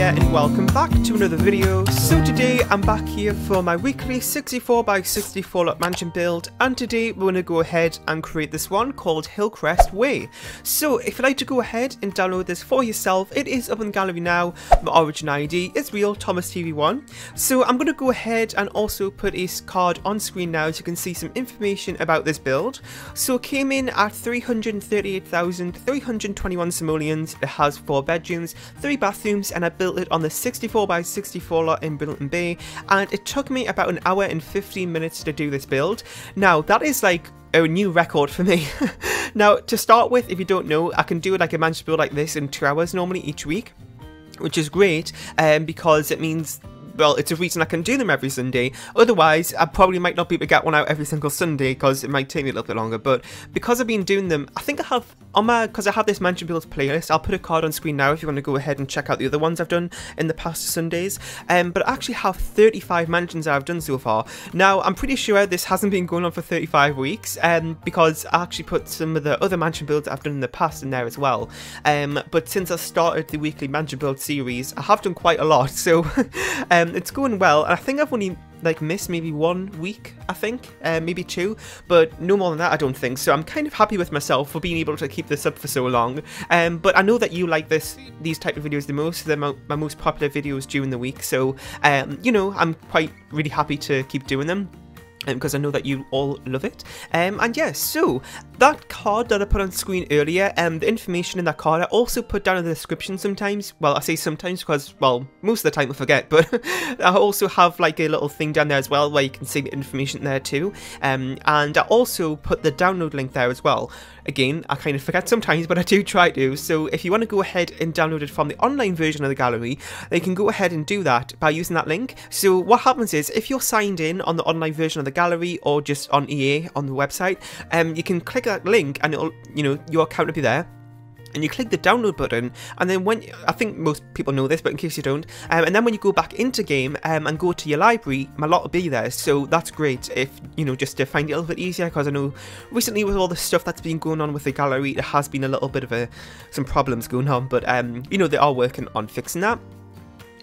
there and welcome back to another video. So today I'm back here for my weekly 64x64 lot mansion build, and today we're going to go ahead and create this one called Hillcrest Way. So if you'd like to go ahead and download this for yourself, it is up in the gallery now. My origin ID is real Thomas TV1. So I'm going to go ahead and also put a card on screen now so you can see some information about this build. So it came in at 338,321 simoleons. It has 4 bedrooms, 3 bathrooms, and I built it on the 64x64 lot in Brindleton Bay, and it took me about an hour and 15 minutes to do this build. Now that is like a new record for me. Now to start with, if you don't know, I can do like a mansion build like this in 2 hours normally each week, which is great because it means, well, it's a reason I can do them every Sunday. Otherwise, I probably might not be able to get one out every single Sunday because it might take me a little bit longer. But because I've been doing them, I think I have on my, because I have this mansion builds playlist, I'll put a card on screen now if you want to go ahead and check out the other ones I've done in the past Sundays. But I actually have 35 mansions I've done so far. Now, I'm pretty sure this hasn't been going on for 35 weeks because I actually put some of the other mansion builds I've done in the past in there as well. But since I started the weekly mansion build series, I have done quite a lot. So it's going well, and I think I've only like missed maybe 1 week, I think, maybe 2, but no more than that I don't think. So I'm kind of happy with myself for being able to keep this up for so long. But I know that you like these type of videos the most. They're my most popular videos during the week, so you know, I'm quite really happy to keep doing them, because I know that you all love it. And yes, so that card that I put on screen earlier, the information in that card I also put down in the description sometimes. Well, I say sometimes because, well, most of the time I forget, but I also have like a little thing down there as well where you can see the information there too. And I also put the download link there as well. Again, I kind of forget sometimes, but I do try to. So if you want to go ahead and download it from the online version of the gallery, then you can go ahead and do that by using that link. So what happens is, if you're signed in on the online version of the gallery or just on EA on the website, you can click that link and it'll, you know, your account will be there. And you click the download button, and then when, I think most people know this, but in case you don't, and then when you go back into game and go to your library, my lot will be there. So that's great, if you know, just to find it a little bit easier, because I know recently with all the stuff that's been going on with the gallery, there has been a little bit of some problems going on, but you know, they are working on fixing that.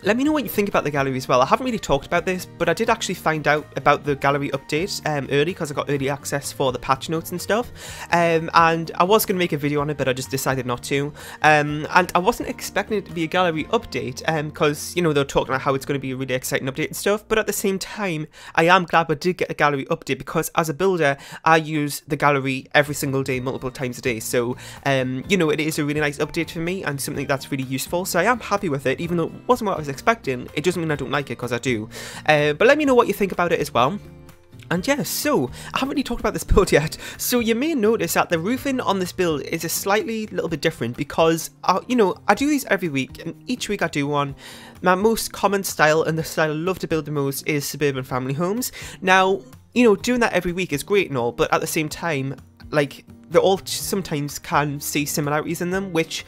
Let me know what you think about the gallery as well. I haven't really talked about this, but I did actually find out about the gallery update early, because I got early access for the patch notes and stuff. And I was going to make a video on it, but I just decided not to. And I wasn't expecting it to be a gallery update, because, you know, they're talking about how it's going to be a really exciting update and stuff. But at the same time, I am glad I did get a gallery update, because as a builder, I use the gallery every single day, multiple times a day. So, you know, it is a really nice update for me and something that's really useful. So I am happy with it, even though it wasn't what I was expecting. It doesn't mean I don't like it, because I do. But let me know what you think about it as well. And yeah, so I haven't really talked about this build yet. So you may notice that the roofing on this build is a little bit different, because you know, I do these every week, and each week I do one. My most common style, and the style I love to build the most, is suburban family homes. Now, you know, doing that every week is great and all, but at the same time, like, they all sometimes can see similarities in them, which,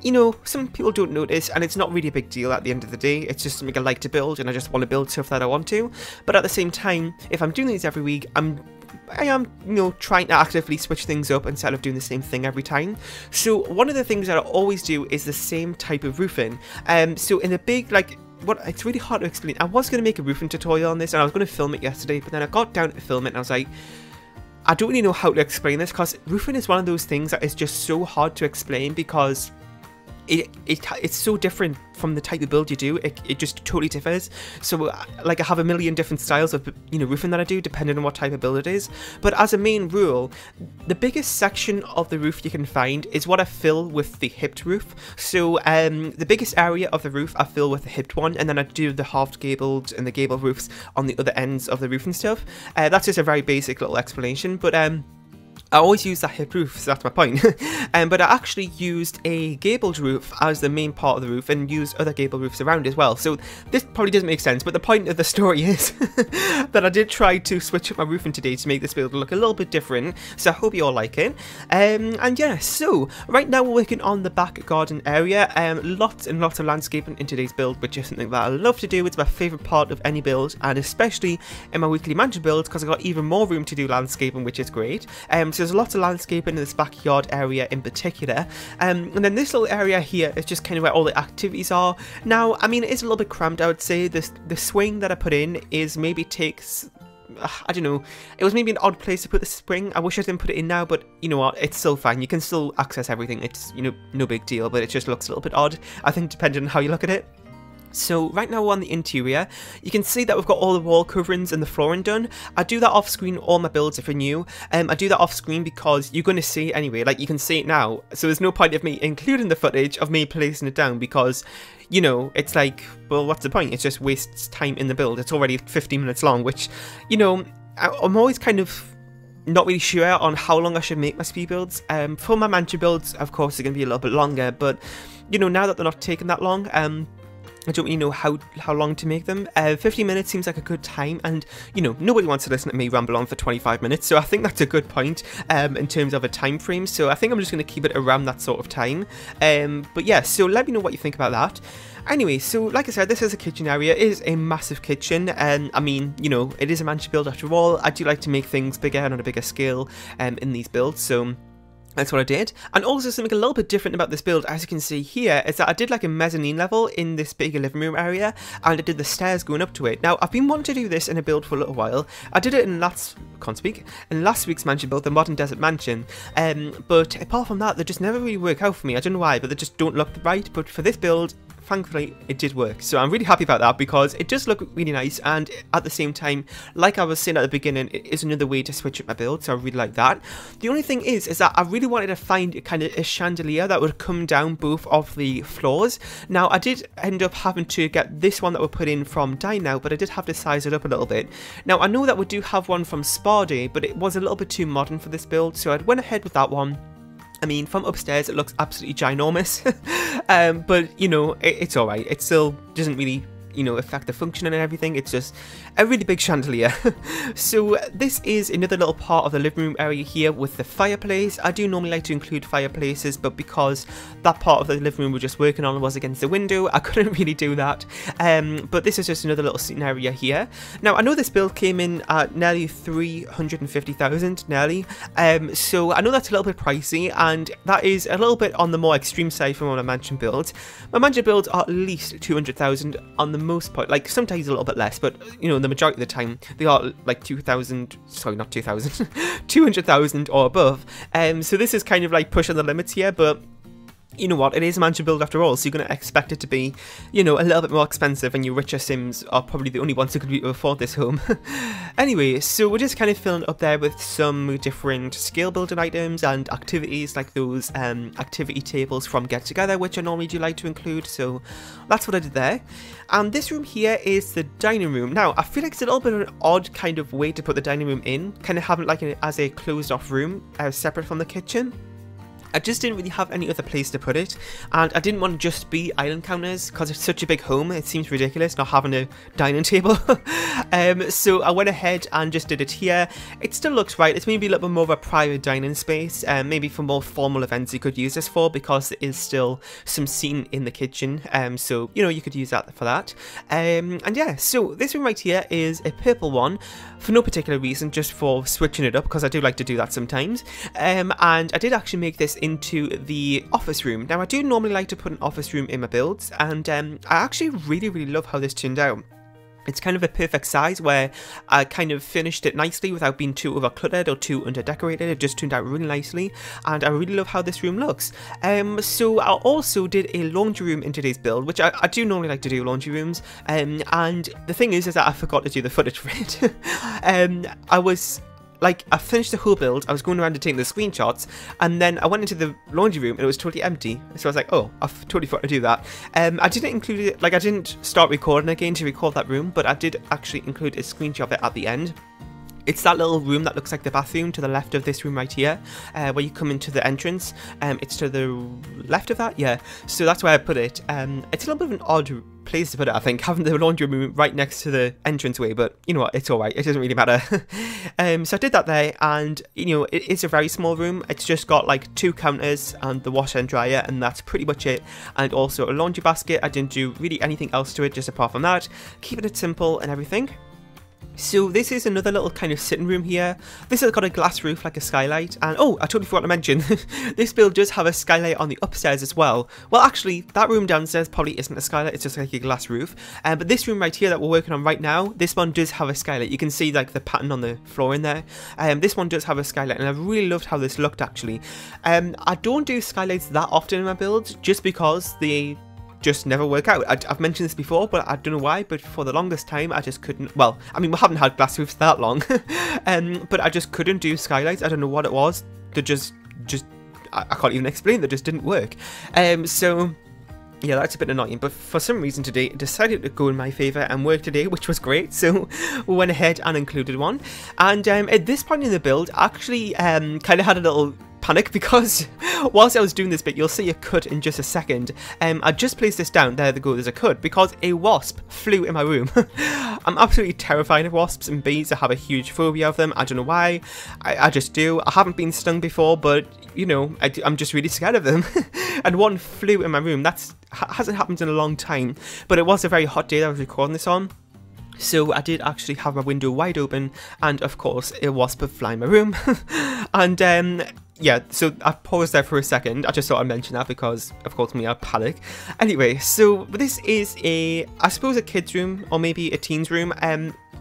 you know, some people don't notice, and it's not really a big deal at the end of the day. It's just something I like to build, and I just want to build stuff that I want to. But at the same time, if I'm doing these every week, I am, you know, trying to actively switch things up instead of doing the same thing every time. So one of the things that I always do is the same type of roofing. So in a big, like, it's really hard to explain. I was going to make a roofing tutorial on this, and I was going to film it yesterday, but then I got down to film it, and I was like, I don't really know how to explain this, because roofing is one of those things that is just so hard to explain, because it's so different from the type of build you do. It just totally differs. So like, I have a million different styles of, you know, roofing that I do depending on what type of build it is. But as a main rule, the biggest section of the roof you can find is what I fill with the hipped roof. So the biggest area of the roof I fill with the hipped one, and then I do the halved gabled and the gable roofs on the other ends of the roof and stuff. That's just a very basic little explanation, but I always use that hip roof, so that's my point. But I actually used a gabled roof as the main part of the roof, and used other gable roofs around as well. So this probably doesn't make sense, but the point of the story is that I did try to switch up my roofing today to make this build look a little bit different. So I hope you all like it. And yeah, so right now we're working on the back garden area. Lots and lots of landscaping in today's build, which is something that I love to do. It's my favourite part of any build, and especially in my weekly mansion builds, because I've got even more room to do landscaping, which is great. So so there's lots of landscaping in this backyard area in particular. And then this little area here is just kind of where all the activities are. Now, I mean, it is a little bit cramped, I would say. The swing that I put in is maybe takes... I don't know, it was maybe an odd place to put the spring. I wish I didn't put it in now, but you know what, it's still fine. You can still access everything. It's, you know, no big deal, but it just looks a little bit odd, I think, depending on how you look at it. So right now we're on the interior. You can see that we've got all the wall coverings and the flooring done. I do that off screen, all my builds if you're new. I do that off screen because you're going to see it anyway, like you can see it now. So there's no point of me including the footage of me placing it down because, you know, it's like, well, what's the point? It just wastes time in the build. It's already 15 minutes long, which, you know, I'm always kind of not really sure on how long I should make my speed builds. For my mansion builds, of course, they're going to be a little bit longer, but, you know, now that they're not taking that long, I don't really know how long to make them. 50 minutes seems like a good time, and, you know, nobody wants to listen to me ramble on for 25 minutes, so I think that's a good point in terms of a time frame, so I think I'm just going to keep it around that sort of time. But yeah, so let me know what you think about that. Anyway, so like I said, this is a kitchen area. It is a massive kitchen, and I mean, you know, it is a mansion build after all. I do like to make things bigger and on a bigger scale in these builds, so... that's what I did. And also something a little bit different about this build, as you can see here, is that I did like a mezzanine level in this bigger living room area, and I did the stairs going up to it. Now, I've been wanting to do this in a build for a little while. I did it in last week's mansion build, the Modern Desert Mansion, but apart from that, they just never really work out for me. I don't know why, but they just don't look right. But for this build, thankfully, it did work. So I'm really happy about that because it does look really nice, and at the same time, like I was saying at the beginning, it is another way to switch up my build, so I really like that. The only thing is that I really wanted to find kind of a chandelier that would come down both of the floors. Now, I did end up having to get this one that we put in from Dine Now, but I did have to size it up a little bit. Now, I know that we do have one from Spa Day, but it was a little bit too modern for this build, so I went ahead with that one. I mean, from upstairs, it looks absolutely ginormous, but, you know, it's alright. It still doesn't really, you know, affect the function and everything. It's just a really big chandelier. So this is another little part of the living room area here with the fireplace. I do normally like to include fireplaces, but because that part of the living room we're just working on was against the window, I couldn't really do that. But this is just another little seating area here. Now, I know this build came in at nearly 350,000, nearly. So I know that's a little bit pricey, and that is a little bit on the more extreme side from my mansion builds. My mansion builds are at least 200,000 on the most part, like sometimes a little bit less, but you know, the majority of the time they are like 2,000, sorry, not 2,000, 200,000 or above. So this is kind of like pushing the limits here, but you know what, it is a mansion build after all, so you're going to expect it to be, you know, a little bit more expensive, and your richer sims are probably the only ones who could afford this home. Anyway, so we're just kind of filling up there with some different scale building items and activities, like those activity tables from Get Together, which I normally do like to include, so that's what I did there. And this room here is the dining room. Now, I feel like it's a little bit of an odd kind of way to put the dining room in, kind of having it like as a closed off room, separate from the kitchen. I just didn't really have any other place to put it, and I didn't want to just be island counters because it's such a big home. It seems ridiculous not having a dining table. So I went ahead and just did it here. It still looks right. It's maybe a little bit more of a private dining space, maybe for more formal events you could use this for, because there is still some seating in the kitchen, so you know, you could use that for that. And yeah, so this room right here is a purple one for no particular reason, just for switching it up, because I do like to do that sometimes. And I did actually make this into the office room. Now, I do normally like to put an office room in my builds, and I actually really love how this turned out. It's kind of a perfect size where I kind of finished it nicely without being too overcluttered or too under-decorated. It just turned out really nicely, and I really love how this room looks. So I also did a laundry room in today's build, which I do normally like to do laundry rooms, and the thing is that I forgot to do the footage for it. I finished the whole build, I was going around and taking the screenshots, and then I went into the laundry room and it was totally empty. So I was like, oh, I've totally forgot to do that. I didn't include it, like I didn't start recording again to record that room, but I did actually include a screenshot of it at the end. It's that little room that looks like the bathroom to the left of this room right here, where you come into the entrance. It's to the left of that, yeah. So that's where I put it. It's a little bit of an odd place to put it, I think, having the laundry room right next to the entranceway, but you know what, it's alright, it doesn't really matter. So I did that there, and you know, it is a very small room. It's just got like 2 counters and the washer and dryer, and that's pretty much it, and also a laundry basket. I didn't do really anything else to it just apart from that, keeping it simple and everything. So this is another little kind of sitting room here. This has got a glass roof like a skylight, and oh, I totally forgot to mention, this build does have a skylight on the upstairs as well. Well, actually, that room downstairs probably isn't a skylight, it's just like a glass roof. But this room right here that we're working on right now, this one does have a skylight. You can see like the pattern on the floor in there. This one does have a skylight, and I really loved how this looked actually. I don't do skylights that often in my builds, just because they just never work out. I've mentioned this before, but I don't know why, but for the longest time I just couldn't, well, I mean, we haven't had glass roofs that long, but I just couldn't do skylights. I don't know what it was. They just I can't even explain, they just didn't work. So yeah, that's a bit annoying, but for some reason today it decided to go in my favour and work today, which was great, so we went ahead and included one. And at this point in the build, I actually kind of had a little panic, because whilst I was doing this bit, you'll see a cut in just a second. I just placed this down, there they go, there's a cut, because a wasp flew in my room. I'm absolutely terrified of wasps and bees. I have a huge phobia of them. I don't know why, I just do. I haven't been stung before, but you know, I'm just really scared of them. And one flew in my room. That hasn't happened in a long time, but it was a very hot day that I was recording this on. So I did actually have my window wide open, and of course a wasp would fly in my room. And yeah, so I paused there for a second. I just thought I'd mention that because, of course, me, I panic. Anyway, so this is I suppose a kid's room, or maybe a teen's room.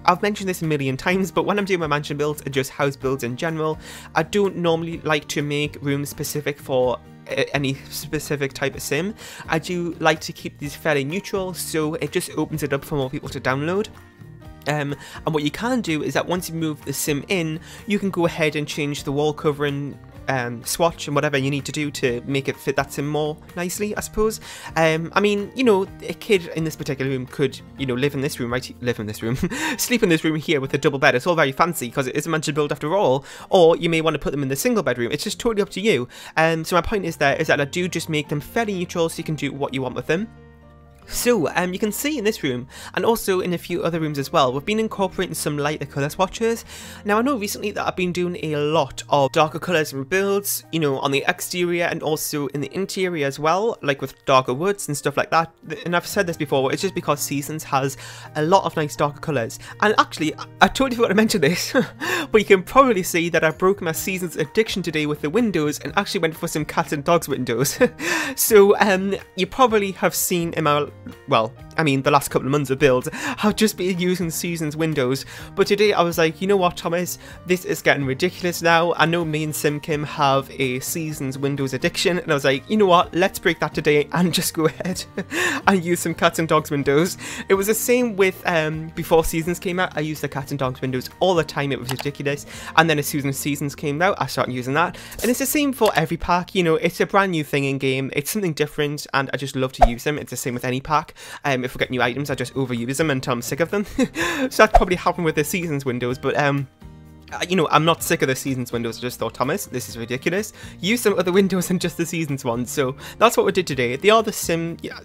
I've mentioned this a million times, but when I'm doing my mansion builds, or just house builds in general, I don't normally like to make rooms specific for any specific type of sim. I do like to keep these fairly neutral, so it just opens it up for more people to download. And what you can do is that once you move the sim in, you can go ahead and change the wall covering, swatch and whatever you need to do to make it fit that sim more nicely, I suppose. I mean, you know, a kid in this particular room could, you know, live in this room, sleep in this room here with a double bed. It's all very fancy because it is a mansion build after all, or you may want to put them in the single bedroom. It's just totally up to you. So my point is that I do just make them fairly neutral so you can do what you want with them. So, you can see in this room, and also in a few other rooms as well, we've been incorporating some lighter colour swatches. Now, I know recently that I've been doing a lot of darker colours in builds, you know, on the exterior and also in the interior as well, like with darker woods and stuff like that. And I've said this before, it's just because Seasons has a lot of nice darker colours. And actually, I totally forgot to mention this, but you can probably see that I broke my Seasons addiction today with the windows and actually went for some cats and dogs windows. So, you probably have seen in my, well, I mean, the last couple of months of builds, I've just been using Seasons windows, but today I was like, you know what, Thomas, this is getting ridiculous now. I know me and SimKim have a Seasons windows addiction, and I was like, you know what, let's break that today and just go ahead and use some cats and dogs windows. It was the same with, before Seasons came out, I used the cats and dogs windows all the time. It was ridiculous, and then as soon as Seasons came out, I started using that, and it's the same for every pack. You know, it's a brand new thing in game, it's something different, and I just love to use them. It's the same with any pack. If we get new items, I just overuse them until I'm sick of them. So that probably happened with the Seasons windows, but you know, I'm not sick of the Seasons windows. I just thought, Thomas, this is ridiculous. Use some other windows than just the Seasons ones. So that's what we did today. They are the similar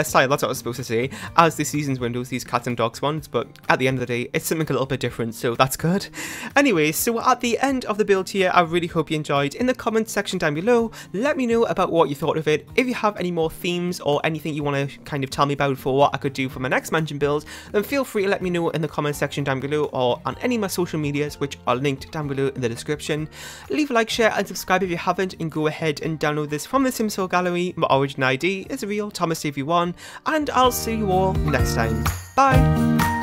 style, that's what I was supposed to say, as the Seasons windows, these cats and dogs ones, but at the end of the day, it's something a little bit different, so that's good. Anyway, so at the end of the build here, I really hope you enjoyed. In the comments section down below, let me know about what you thought of it. If you have any more themes or anything you want to kind of tell me about for what I could do for my next mansion build, then feel free to let me know in the comments section down below or on any of my social medias, which are linked down below in the description. Leave a like, share and subscribe if you haven't, and go ahead and download this from the Simsol gallery. My origin ID is real, ThomasTV1, and I'll see you all next time. Bye!